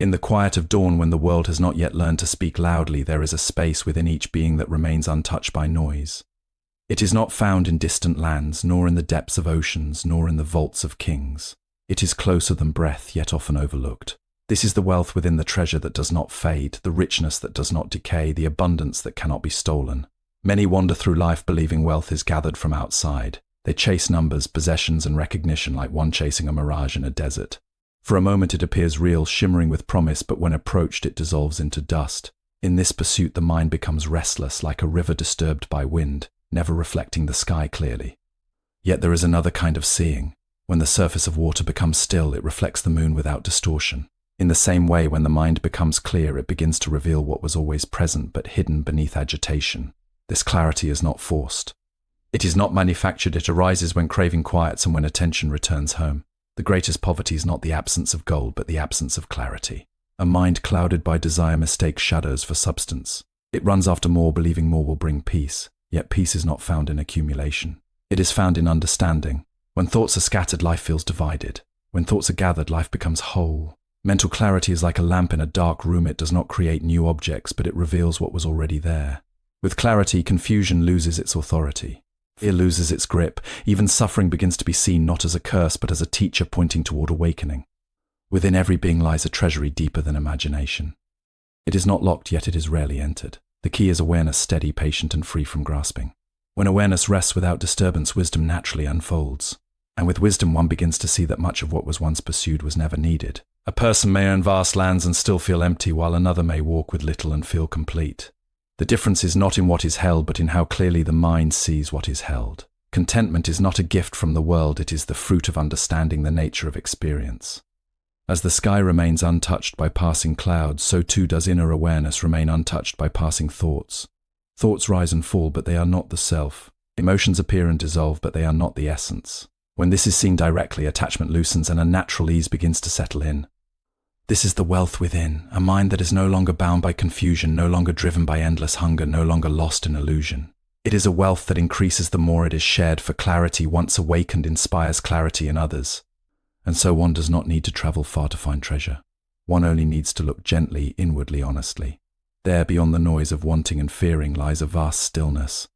In the quiet of dawn, when the world has not yet learned to speak loudly, there is a space within each being that remains untouched by noise. It is not found in distant lands, nor in the depths of oceans, nor in the vaults of kings. It is closer than breath, yet often overlooked. This is the wealth within the treasure that does not fade, the richness that does not decay, the abundance that cannot be stolen. Many wander through life believing wealth is gathered from outside. They chase numbers, possessions, and recognition like one chasing a mirage in a desert. For a moment it appears real, shimmering with promise, but when approached it dissolves into dust. In this pursuit the mind becomes restless, like a river disturbed by wind, never reflecting the sky clearly. Yet there is another kind of seeing. When the surface of water becomes still, it reflects the moon without distortion. In the same way, when the mind becomes clear, it begins to reveal what was always present but hidden beneath agitation. This clarity is not forced. It is not manufactured, it arises when craving quiets and when attention returns home. The greatest poverty is not the absence of gold, but the absence of clarity. A mind clouded by desire mistakes shadows for substance. It runs after more, believing more will bring peace. Yet peace is not found in accumulation. It is found in understanding. When thoughts are scattered, life feels divided. When thoughts are gathered, life becomes whole. Mental clarity is like a lamp in a dark room. It does not create new objects, but it reveals what was already there. With clarity, confusion loses its authority. Fear loses its grip. Even suffering begins to be seen not as a curse, but as a teacher pointing toward awakening. Within every being lies a treasury deeper than imagination. It is not locked, yet it is rarely entered. The key is awareness, steady, patient, and free from grasping. When awareness rests without disturbance, wisdom naturally unfolds. And with wisdom, one begins to see that much of what was once pursued was never needed. A person may own vast lands and still feel empty, while another may walk with little and feel complete. The difference is not in what is held, but in how clearly the mind sees what is held. Contentment is not a gift from the world, it is the fruit of understanding the nature of experience. As the sky remains untouched by passing clouds, so too does inner awareness remain untouched by passing thoughts. Thoughts rise and fall, but they are not the self. Emotions appear and dissolve, but they are not the essence. When this is seen directly, attachment loosens and a natural ease begins to settle in. This is the wealth within, a mind that is no longer bound by confusion, no longer driven by endless hunger, no longer lost in illusion. It is a wealth that increases the more it is shared, for clarity once awakened inspires clarity in others. And so one does not need to travel far to find treasure. One only needs to look gently, inwardly, honestly. There, beyond the noise of wanting and fearing, lies a vast stillness.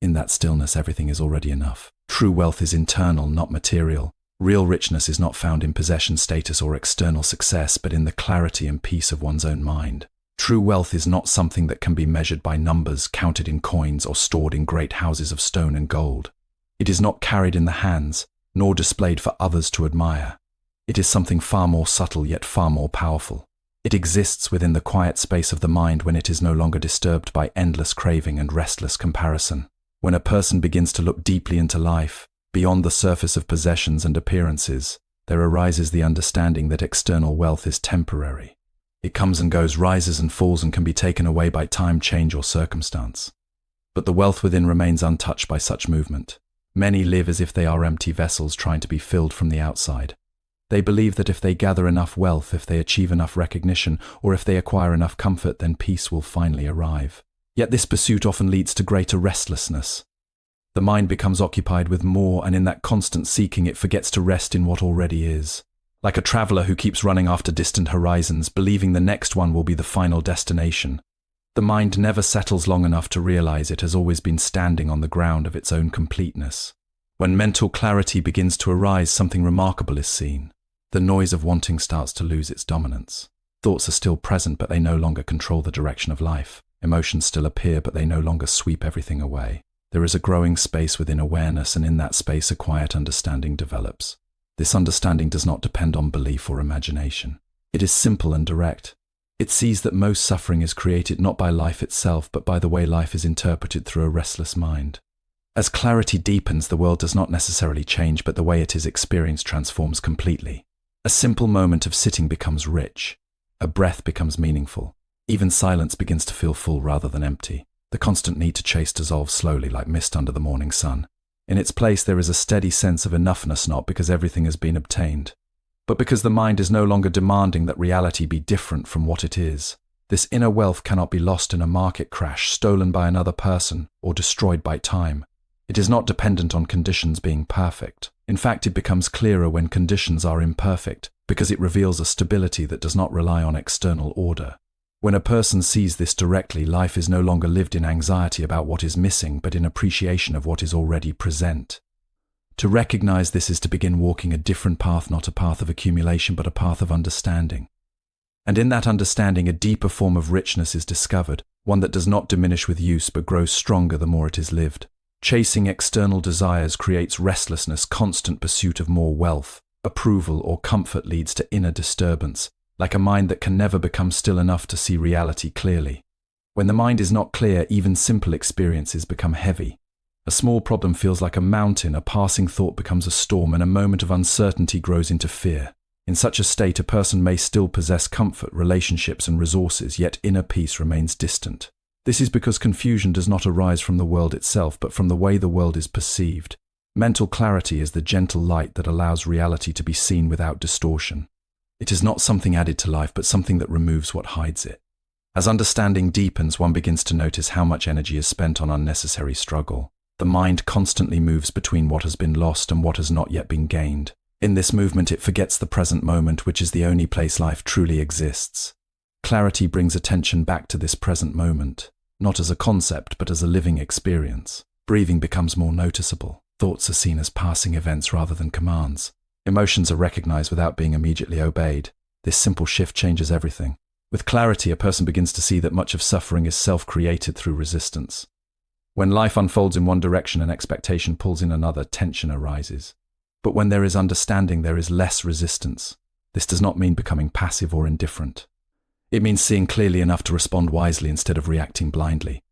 In that stillness, everything is already enough. True wealth is internal, not material. Real richness is not found in possession, status, or external success, but in the clarity and peace of one's own mind. True wealth is not something that can be measured by numbers, counted in coins, or stored in great houses of stone and gold. It is not carried in the hands, nor displayed for others to admire. It is something far more subtle, yet far more powerful. It exists within the quiet space of the mind when it is no longer disturbed by endless craving and restless comparison. When a person begins to look deeply into life, beyond the surface of possessions and appearances, there arises the understanding that external wealth is temporary. It comes and goes, rises and falls, and can be taken away by time, change, or circumstance. But the wealth within remains untouched by such movement. Many live as if they are empty vessels trying to be filled from the outside. They believe that if they gather enough wealth, if they achieve enough recognition, or if they acquire enough comfort, then peace will finally arrive. Yet this pursuit often leads to greater restlessness. The mind becomes occupied with more, and in that constant seeking it forgets to rest in what already is. Like a traveler who keeps running after distant horizons, believing the next one will be the final destination. The mind never settles long enough to realize it has always been standing on the ground of its own completeness. When mental clarity begins to arise, something remarkable is seen. The noise of wanting starts to lose its dominance. Thoughts are still present, but they no longer control the direction of life. Emotions still appear, but they no longer sweep everything away. There is a growing space within awareness, and in that space a quiet understanding develops. This understanding does not depend on belief or imagination. It is simple and direct. It sees that most suffering is created not by life itself, but by the way life is interpreted through a restless mind. As clarity deepens, the world does not necessarily change, but the way it is experienced transforms completely. A simple moment of sitting becomes rich. A breath becomes meaningful. Even silence begins to feel full rather than empty. The constant need to chase dissolves slowly like mist under the morning sun. In its place there is a steady sense of enoughness, not because everything has been obtained, but because the mind is no longer demanding that reality be different from what it is. This inner wealth cannot be lost in a market crash, stolen by another person, or destroyed by time. It is not dependent on conditions being perfect. In fact, it becomes clearer when conditions are imperfect, because it reveals a stability that does not rely on external order. When a person sees this directly, life is no longer lived in anxiety about what is missing, but in appreciation of what is already present. To recognize this is to begin walking a different path, not a path of accumulation, but a path of understanding. And in that understanding, a deeper form of richness is discovered, one that does not diminish with use, but grows stronger the more it is lived. Chasing external desires creates restlessness. Constant pursuit of more wealth, approval, or comfort leads to inner disturbance, like a mind that can never become still enough to see reality clearly. When the mind is not clear, even simple experiences become heavy. A small problem feels like a mountain, a passing thought becomes a storm, and a moment of uncertainty grows into fear. In such a state, a person may still possess comfort, relationships, and resources, yet inner peace remains distant. This is because confusion does not arise from the world itself, but from the way the world is perceived. Mental clarity is the gentle light that allows reality to be seen without distortion. It is not something added to life, but something that removes what hides it. As understanding deepens, one begins to notice how much energy is spent on unnecessary struggle. The mind constantly moves between what has been lost and what has not yet been gained. In this movement, it forgets the present moment, which is the only place life truly exists. Clarity brings attention back to this present moment, not as a concept, but as a living experience. Breathing becomes more noticeable. Thoughts are seen as passing events rather than commands. Emotions are recognized without being immediately obeyed. This simple shift changes everything. With clarity, a person begins to see that much of suffering is self-created through resistance. When life unfolds in one direction and expectation pulls in another, tension arises. But when there is understanding, there is less resistance. This does not mean becoming passive or indifferent. It means seeing clearly enough to respond wisely instead of reacting blindly.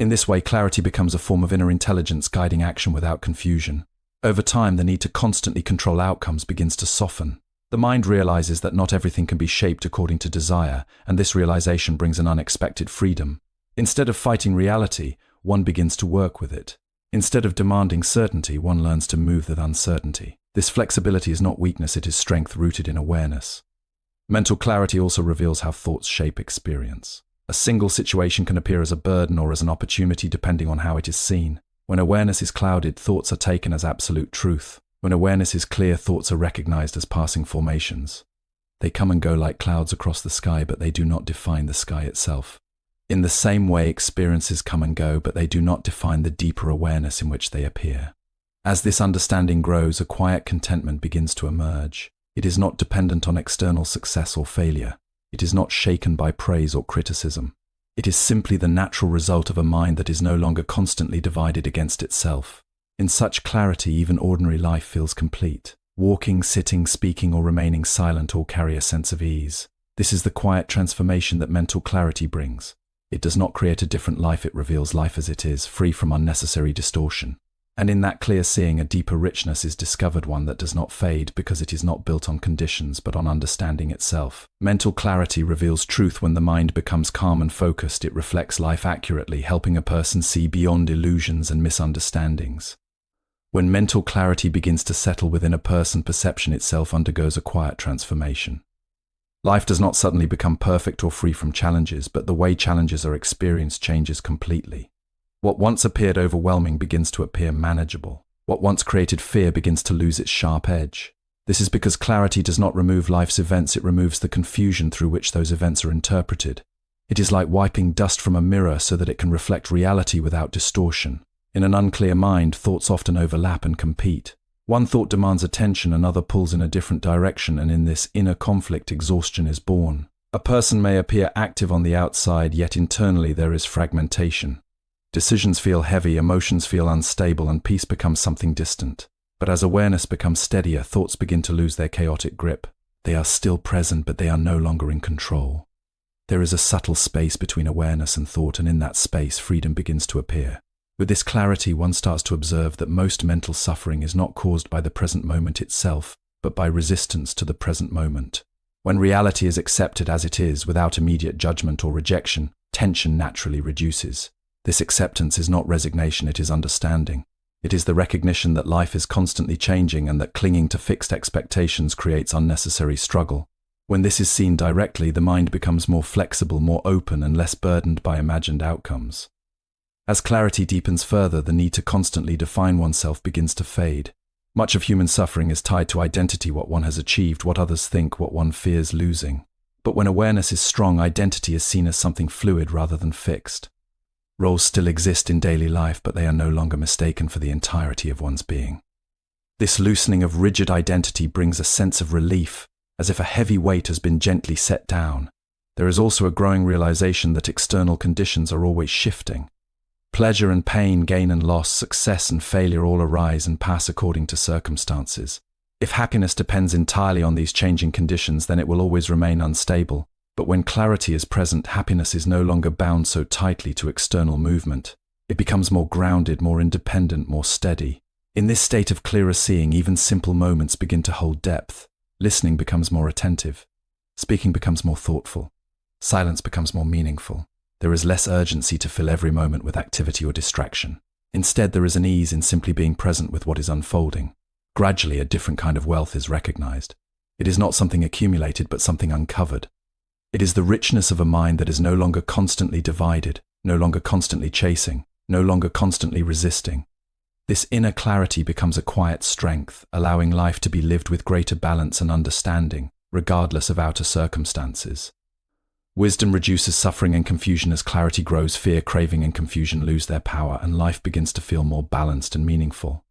In this way, clarity becomes a form of inner intelligence guiding action without confusion. Over time, the need to constantly control outcomes begins to soften. The mind realizes that not everything can be shaped according to desire, and this realization brings an unexpected freedom. Instead of fighting reality, one begins to work with it. Instead of demanding certainty, one learns to move with uncertainty. This flexibility is not weakness, it is strength rooted in awareness. Mental clarity also reveals how thoughts shape experience. A single situation can appear as a burden or as an opportunity depending on how it is seen. When awareness is clouded, thoughts are taken as absolute truth. When awareness is clear, thoughts are recognized as passing formations. They come and go like clouds across the sky, but they do not define the sky itself. In the same way, experiences come and go, but they do not define the deeper awareness in which they appear. As this understanding grows, a quiet contentment begins to emerge. It is not dependent on external success or failure. It is not shaken by praise or criticism. It is simply the natural result of a mind that is no longer constantly divided against itself. In such clarity, even ordinary life feels complete. Walking, sitting, speaking, or remaining silent all carry a sense of ease. This is the quiet transformation that mental clarity brings. It does not create a different life, it reveals life as it is, free from unnecessary distortion. And in that clear seeing, a deeper richness is discovered, one that does not fade because it is not built on conditions but on understanding itself. Mental clarity reveals truth. When the mind becomes calm and focused, it reflects life accurately, helping a person see beyond illusions and misunderstandings. When mental clarity begins to settle within a person, perception itself undergoes a quiet transformation. Life does not suddenly become perfect or free from challenges, but the way challenges are experienced changes completely. What once appeared overwhelming begins to appear manageable. What once created fear begins to lose its sharp edge. This is because clarity does not remove life's events, it removes the confusion through which those events are interpreted. It is like wiping dust from a mirror so that it can reflect reality without distortion. In an unclear mind, thoughts often overlap and compete. One thought demands attention, another pulls in a different direction, and in this inner conflict, exhaustion is born. A person may appear active on the outside, yet internally there is fragmentation. Decisions feel heavy, emotions feel unstable, and peace becomes something distant. But as awareness becomes steadier, thoughts begin to lose their chaotic grip. They are still present, but they are no longer in control. There is a subtle space between awareness and thought, and in that space, freedom begins to appear. With this clarity, one starts to observe that most mental suffering is not caused by the present moment itself, but by resistance to the present moment. When reality is accepted as it is, without immediate judgment or rejection, tension naturally reduces. This acceptance is not resignation, it is understanding. It is the recognition that life is constantly changing and that clinging to fixed expectations creates unnecessary struggle. When this is seen directly, the mind becomes more flexible, more open, and less burdened by imagined outcomes. As clarity deepens further, the need to constantly define oneself begins to fade. Much of human suffering is tied to identity, what one has achieved, what others think, what one fears losing. But when awareness is strong, identity is seen as something fluid rather than fixed. Roles still exist in daily life, but they are no longer mistaken for the entirety of one's being. This loosening of rigid identity brings a sense of relief, as if a heavy weight has been gently set down. There is also a growing realization that external conditions are always shifting. Pleasure and pain, gain and loss, success and failure all arise and pass according to circumstances. If happiness depends entirely on these changing conditions, then it will always remain unstable. But when clarity is present, happiness is no longer bound so tightly to external movement. It becomes more grounded, more independent, more steady. In this state of clearer seeing, even simple moments begin to hold depth. Listening becomes more attentive. Speaking becomes more thoughtful. Silence becomes more meaningful. There is less urgency to fill every moment with activity or distraction. Instead, there is an ease in simply being present with what is unfolding. Gradually, a different kind of wealth is recognized. It is not something accumulated, but something uncovered. It is the richness of a mind that is no longer constantly divided, no longer constantly chasing, no longer constantly resisting. This inner clarity becomes a quiet strength, allowing life to be lived with greater balance and understanding, regardless of outer circumstances. Wisdom reduces suffering and confusion as clarity grows. Fear, craving, and confusion lose their power, and life begins to feel more balanced and meaningful.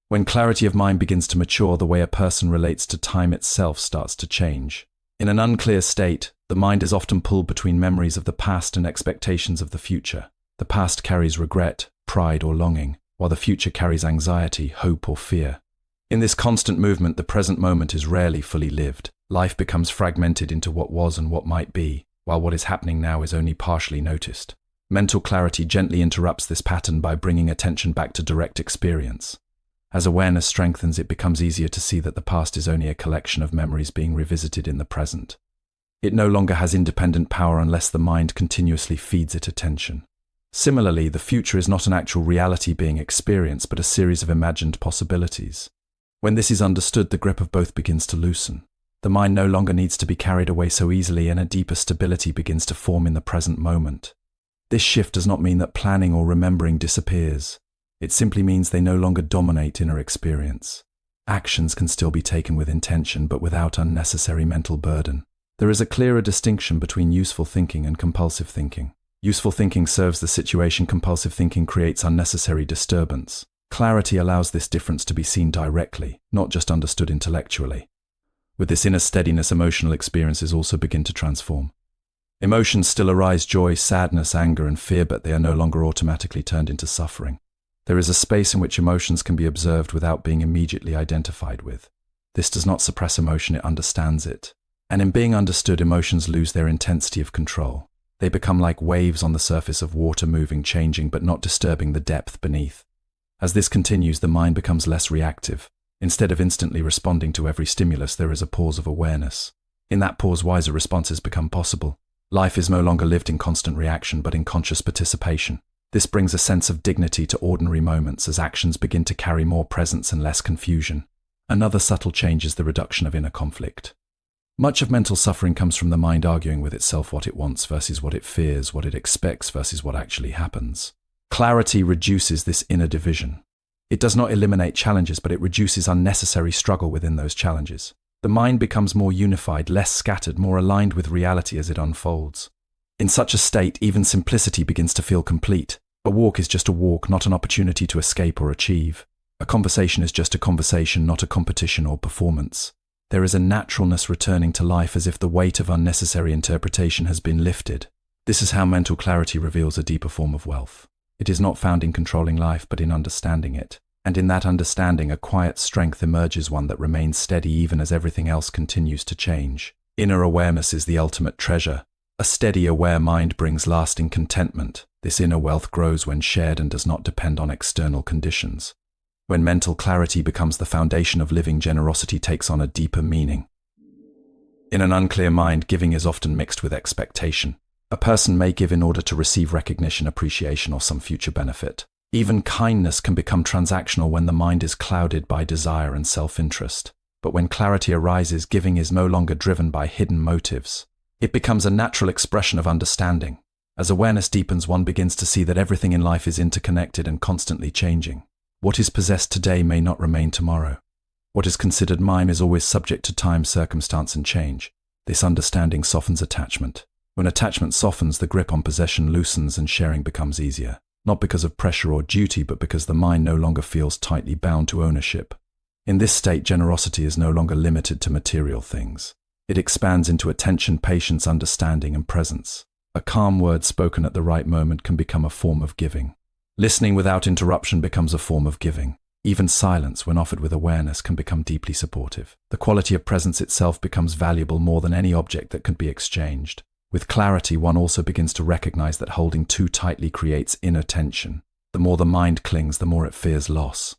When clarity of mind begins to mature, the way a person relates to time itself starts to change. In an unclear state, the mind is often pulled between memories of the past and expectations of the future. The past carries regret, pride, or longing, while the future carries anxiety, hope, or fear. In this constant movement, the present moment is rarely fully lived. Life becomes fragmented into what was and what might be, while what is happening now is only partially noticed. Mental clarity gently interrupts this pattern by bringing attention back to direct experience. As awareness strengthens, it becomes easier to see that the past is only a collection of memories being revisited in the present. It no longer has independent power unless the mind continuously feeds it attention. Similarly, the future is not an actual reality being experienced, but a series of imagined possibilities. When this is understood, the grip of both begins to loosen. The mind no longer needs to be carried away so easily, and a deeper stability begins to form in the present moment. This shift does not mean that planning or remembering disappears. It simply means they no longer dominate inner experience. Actions can still be taken with intention, but without unnecessary mental burden. There is a clearer distinction between useful thinking and compulsive thinking. Useful thinking serves the situation, compulsive thinking creates unnecessary disturbance. Clarity allows this difference to be seen directly, not just understood intellectually. With this inner steadiness, emotional experiences also begin to transform. Emotions still arise: joy, sadness, anger, and fear, but they are no longer automatically turned into suffering. There is a space in which emotions can be observed without being immediately identified with. This does not suppress emotion, it understands it. And in being understood, emotions lose their intensity of control. They become like waves on the surface of water, moving, changing, but not disturbing the depth beneath. As this continues, the mind becomes less reactive. Instead of instantly responding to every stimulus, there is a pause of awareness. In that pause, wiser responses become possible. Life is no longer lived in constant reaction, but in conscious participation. This brings a sense of dignity to ordinary moments as actions begin to carry more presence and less confusion. Another subtle change is the reduction of inner conflict. Much of mental suffering comes from the mind arguing with itself what it wants versus what it fears, what it expects versus what actually happens. Clarity reduces this inner division. It does not eliminate challenges, but it reduces unnecessary struggle within those challenges. The mind becomes more unified, less scattered, more aligned with reality as it unfolds. In such a state, even simplicity begins to feel complete. A walk is just a walk, not an opportunity to escape or achieve. A conversation is just a conversation, not a competition or performance. There is a naturalness returning to life, as if the weight of unnecessary interpretation has been lifted. This is how mental clarity reveals a deeper form of wealth. It is not found in controlling life, but in understanding it. And in that understanding, a quiet strength emerges, one that remains steady even as everything else continues to change. Inner awareness is the ultimate treasure. A steady, aware mind brings lasting contentment. This inner wealth grows when shared and does not depend on external conditions. When mental clarity becomes the foundation of living, generosity takes on a deeper meaning. In an unclear mind, giving is often mixed with expectation. A person may give in order to receive recognition, appreciation, or some future benefit. Even kindness can become transactional when the mind is clouded by desire and self-interest. But when clarity arises, giving is no longer driven by hidden motives. It becomes a natural expression of understanding. As awareness deepens, one begins to see that everything in life is interconnected and constantly changing. What is possessed today may not remain tomorrow. What is considered mine is always subject to time, circumstance, and change. This understanding softens attachment. When attachment softens, the grip on possession loosens and sharing becomes easier. Not because of pressure or duty, but because the mind no longer feels tightly bound to ownership. In this state, generosity is no longer limited to material things. It expands into attention, patience, understanding, and presence. A calm word spoken at the right moment can become a form of giving. Listening without interruption becomes a form of giving. Even silence, when offered with awareness, can become deeply supportive. The quality of presence itself becomes valuable more than any object that can be exchanged. With clarity, one also begins to recognize that holding too tightly creates inner tension. The more the mind clings, the more it fears loss.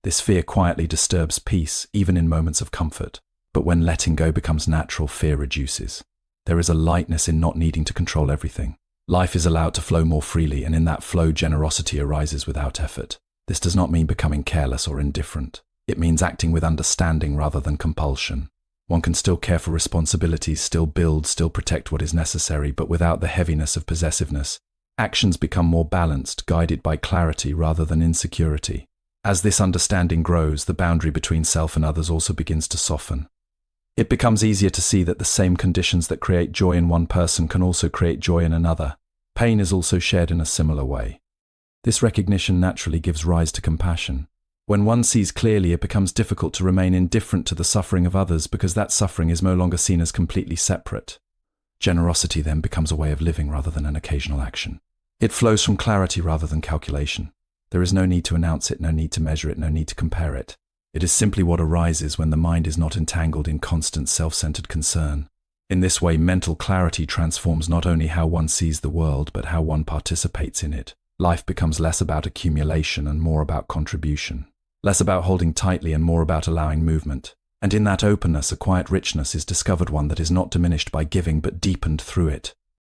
This fear quietly disturbs peace, even in moments of comfort. But when letting go becomes natural, fear reduces. There is a lightness in not needing to control everything. Life is allowed to flow more freely, and in that flow, generosity arises without effort. This does not mean becoming careless or indifferent. It means acting with understanding rather than compulsion. One can still care for responsibilities, still build, still protect what is necessary, but without the heaviness of possessiveness. Actions become more balanced, guided by clarity rather than insecurity. As this understanding grows, the boundary between self and others also begins to soften. It becomes easier to see that the same conditions that create joy in one person can also create joy in another. Pain is also shared in a similar way. This recognition naturally gives rise to compassion. When one sees clearly, it becomes difficult to remain indifferent to the suffering of others because that suffering is no longer seen as completely separate. Generosity then becomes a way of living rather than an occasional action. It flows from clarity rather than calculation. There is no need to announce it, no need to measure it, no need to compare it. It is simply what arises when the mind is not entangled in constant self-centered concern. In this way, mental clarity transforms not only how one sees the world, but how one participates in it. Life becomes less about accumulation and more about contribution. Less about holding tightly and more about allowing movement. And in that openness, a quiet richness is discovered, one that is not diminished by giving but deepened through it.